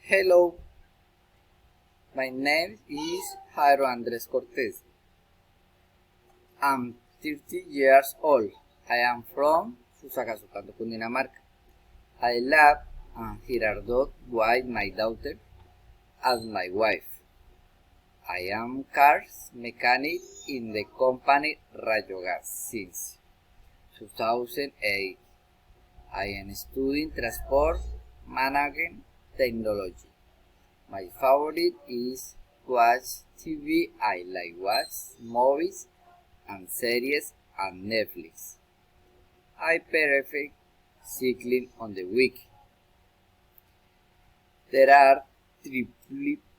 Hello, my name is Jairo Andres Cortez. I'm 30 years old. I am from Fusagasugando, Cundinamarca. I live in Girardot with my daughter as my wife. I am cars mechanic in the company Rayogas since 2008. I am studying transport management technology. My favorite is watch TV. I like watch movies and series on Netflix. I prefer cycling on the week. There are three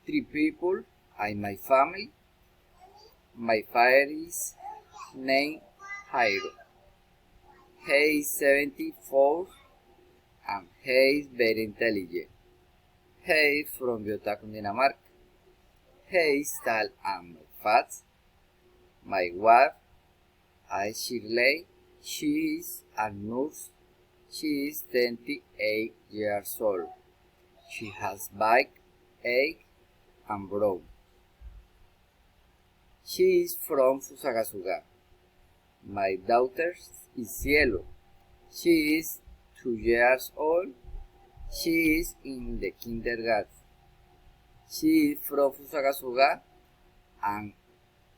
people in my family. My father is named Jairo. He is 74 and he is very intelligent. He is from Biota, Cundinamarca. He is tall and not fat. My wife is Shirley. She is a nurse. She is 28 years old. She has black, egg, and brown. She is from Fusagasugá. My daughter is Cielo. She is 2 years old. She is in the kindergarten. She is from Fusagasugá and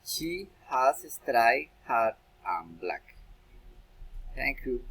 she has straight hair and black. Thank you.